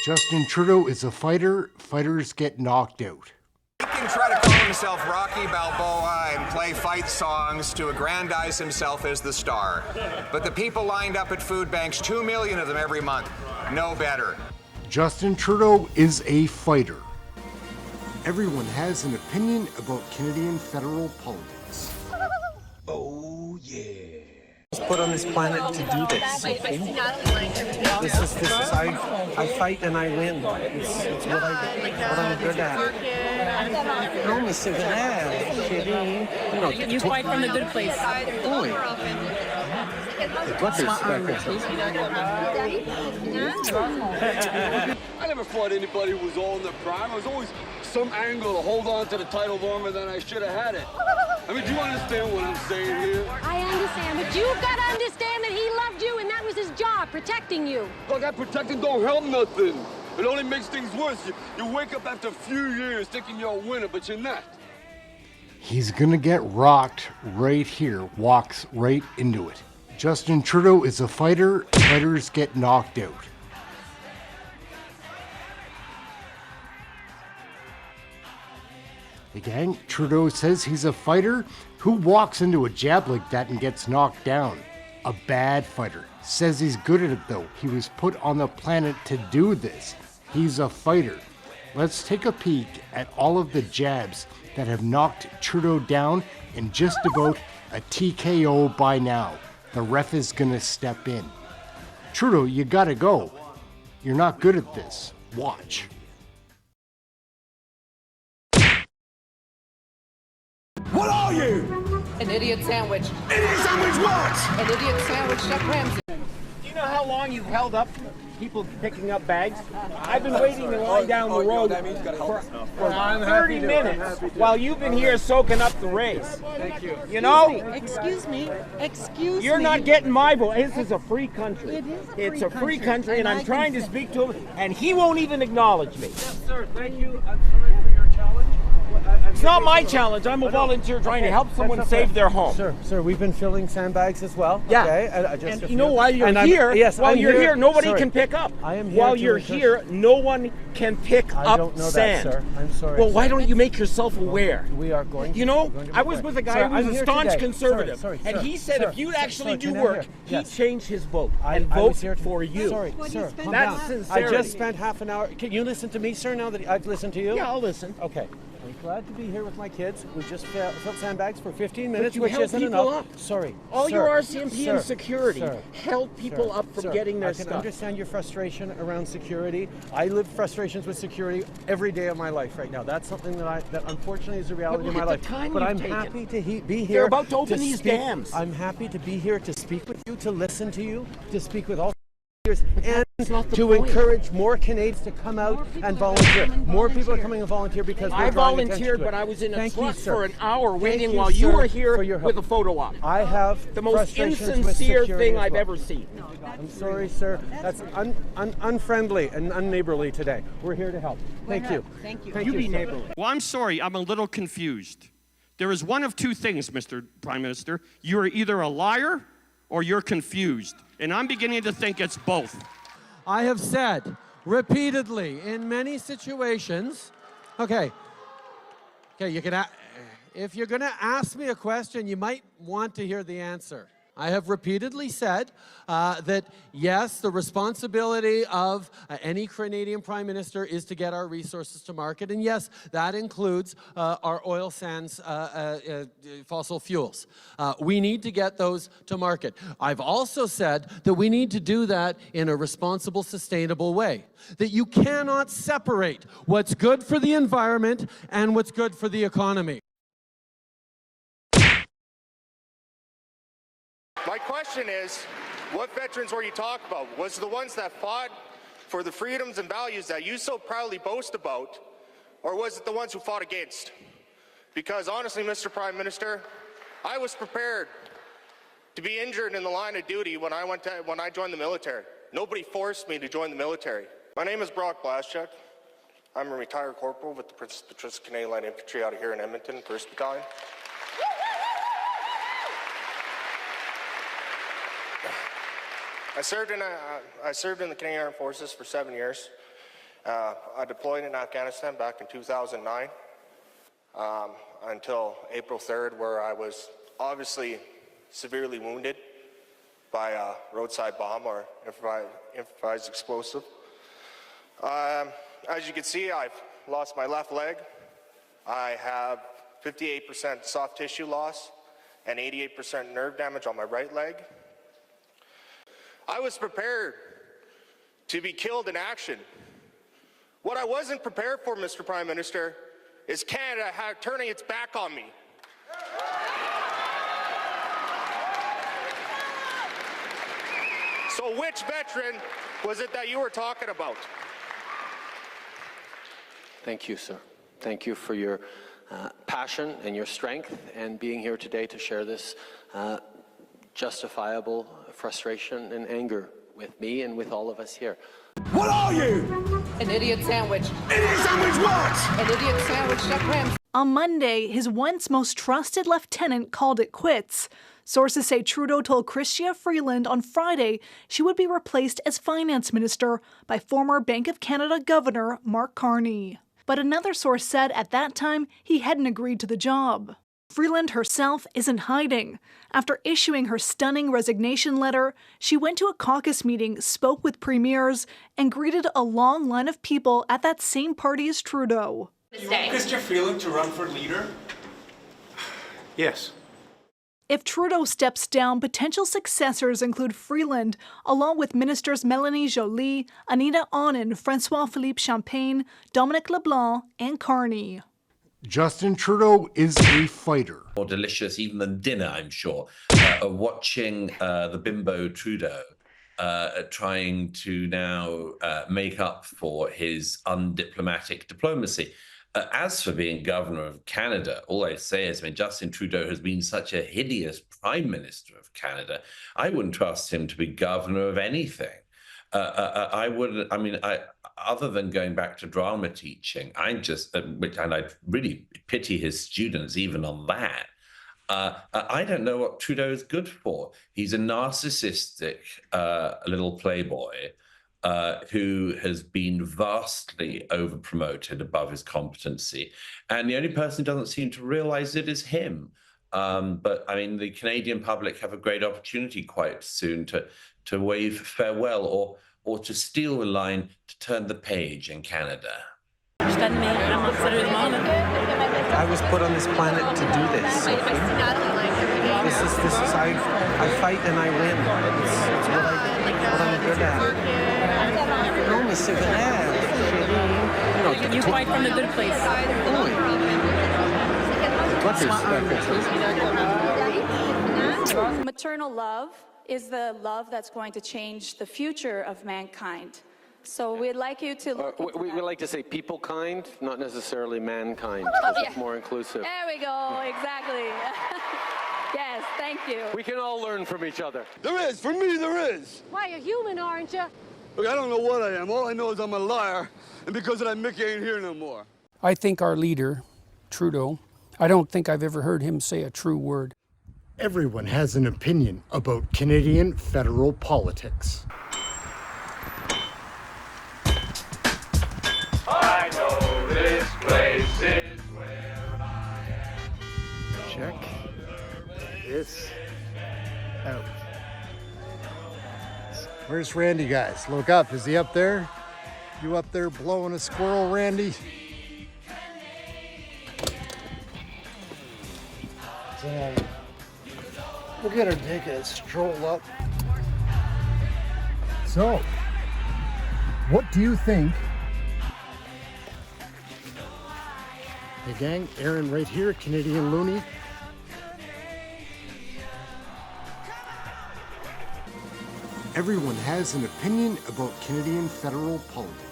Justin Trudeau is a fighter. Fighters get knocked out. He can try to call himself Rocky Balboa and play fight songs to aggrandize himself as the star. But the people lined up at food banks, 2 million of them every month, know better. Justin Trudeau is a fighter. Everyone has an opinion about Canadian federal politics. Oh, yeah. I was put on this planet to do this. I fight and I win. It's what I'm good at. No, Mr. Vanel, kidding. You fight from the good place. Boy. What is I never fought anybody who was all in their prime. I was always some angle to hold on to the title longer than I should have had it. I mean, do you understand what I'm saying here? I understand, but you've got to understand that he loved you and that was his job, protecting you. Look, that protecting don't help nothing. It only makes things worse. You wake up after a few years thinking you're a winner, but you're not. He's gonna get rocked right here, walks right into it. Justin Trudeau is a fighter. Fighters get knocked out. Again, Trudeau says he's a fighter. Who walks into a jab like that and gets knocked down? A bad fighter. Says he's good at it though. He was put on the planet to do this. He's a fighter. Let's take a peek at all of the jabs that have knocked Trudeau down in just about a TKO by now. The ref is gonna step in. Trudeau, you gotta go. You're not good at this. Watch. What are you? An idiot sandwich. Idiot sandwich what? An idiot sandwich, Chef Ramsay. Do you know how long you've held up people picking up bags? I've been waiting in line down the road for 30 minutes while you've been here soaking up the race. Thank you. You know? Excuse me. You're not getting my vote. This is a free country. It is It's a free country, and I'm trying to speak to him, and he won't even acknowledge me. Yes, sir. Thank you. I'm sorry for your challenge. It's not my challenge. I'm a volunteer trying to help someone save their home. Sir, we've been filling sandbags as well. Yeah. Okay. And you know, while you're here, nobody sorry. can pick up. I am here while to you're encourage- here, no one can pick I up don't know sand. that, sir. I'm sorry. Well, why sir. don't you make yourself aware? We are going to. You know, we're going to be I was aware. with a guy Sir, who was I'm a here staunch today. conservative, Sorry, and sir, he said sir, if you'd sir, actually sir, do can I work, hear? he'd Yes. change his vote I and vote was here for you. Sorry, sir, calm That's down. sincerity. I just spent half an hour. Can you listen to me, sir, now that I've listened to you? Yeah, I'll listen. Okay. I'm glad to be here with my kids. We just filled sandbags for 15 minutes, you which held isn't people enough. up. Sorry. All sir, your RCMP sir, and security sir, held people sir, up from sir, getting their I can stuff. understand your frustration around security. I live frustrations with security every day of my life right now. That's something that unfortunately is a reality But in my look life. at the time But you've I'm taken. happy to be here. They're about to open these speak. dams. I'm happy to be here to speak with you, to listen to you, to speak with all and not the to point. encourage more Canadians to come out and volunteer. More people are coming and volunteer because I we're drawing attention volunteered, to it. but I was in a Thank you, truck sir. for an hour Thank waiting you, while you sir, were here for your with help. a photo op. I have The most frustrations with insincere security thing as I've well. ever seen. I'm sorry, sir. That's unfriendly and unneighborly today. We're here to help. Thank you. Thank you. Thank You you, be sir. neighborly. Well, I'm sorry, I'm a little confused. There is one of two things, Mr. Prime Minister. You're either a liar or you're confused. And I'm beginning to think it's both. I have said repeatedly in many situations, okay, you can, if you're going to ask me a question, you might want to hear the answer. I have repeatedly said that, yes, the responsibility of any Canadian Prime Minister is to get our resources to market. And yes, that includes our oil sands fossil fuels. We need to get those to market. I've also said that we need to do that in a responsible, sustainable way. That you cannot separate what's good for the environment and what's good for the economy. My question is, what veterans were you talking about? Was it the ones that fought for the freedoms and values that you so proudly boast about, or was it the ones who fought against? Because honestly, Mr. Prime Minister, I was prepared to be injured in the line of duty when I joined the military. Nobody forced me to join the military. My name is Brock Blaschuk. I'm a retired corporal with the Princess Patricia Canadian Light Infantry out here in Edmonton, 1st Battalion. I served in the Canadian Armed Forces for 7 years. I deployed in Afghanistan back in 2009 until April 3rd, where I was obviously severely wounded by a roadside bomb or improvised explosive. As you can see, I've lost my left leg. I have 58% soft tissue loss and 88% nerve damage on my right leg. I was prepared to be killed in action. What I wasn't prepared for, Mr. Prime Minister, is Canada turning its back on me. So which veteran was it that you were talking about? Thank you, sir. Thank you for your passion and your strength and being here today to share this justifiable frustration and anger with me and with all of us here. What are you? An idiot sandwich. Idiot sandwich what? An idiot sandwich, Chef Ramsay. On Monday, his once most trusted lieutenant called it quits. Sources say Trudeau told Chrystia Freeland on Friday she would be replaced as finance minister by former Bank of Canada Governor Mark Carney. But another source said at that time he hadn't agreed to the job. Freeland herself isn't hiding. After issuing her stunning resignation letter, she went to a caucus meeting, spoke with premiers, and greeted a long line of people at that same party as Trudeau. You want Chrystia Freeland to run for leader? Yes. If Trudeau steps down, potential successors include Freeland, along with Ministers Melanie Joly, Anita Anand, Francois-Philippe Champagne, Dominic LeBlanc, and Carney. Justin Trudeau is a fighter. More delicious even than dinner, I'm sure. Watching the bimbo Trudeau trying to now make up for his undiplomatic diplomacy. As for being governor of Canada, all I say is, Justin Trudeau has been such a hideous prime minister of Canada. I wouldn't trust him to be governor of anything. Other than going back to drama teaching, and I really pity his students even on that. I don't know what Trudeau is good for. He's a narcissistic little playboy who has been vastly over-promoted above his competency. And the only person who doesn't seem to realize it is him. But the Canadian public have a great opportunity quite soon to wave farewell or to steal the line to turn the page in Canada. I was put on this planet to do this. I fight and I win. It's what I'm good at. Non, mais c'est vrai. You fight from the good place. Maternal love is the love that's going to change the future of mankind. So we'd like you to look we like to say people kind, not necessarily mankind. It's more inclusive. There we go, exactly. Yes, thank you. We can all learn from each other. There is, for me there is. Why, you're human, aren't you? Look, I don't know what I am. All I know is I'm a liar, and because of that, Mickey ain't here no more. I think our leader, Trudeau, I don't think I've ever heard him say a true word. Everyone has an opinion about Canadian federal politics. I know this place is where I am. Check this out. Where's Randy, guys? Look up. Is he up there? You up there blowing a squirrel, Randy? So, we're gonna take a stroll up. So, what do you think? Hey gang, Aaron right here, Canadian Looney. Everyone has an opinion about Canadian federal politics.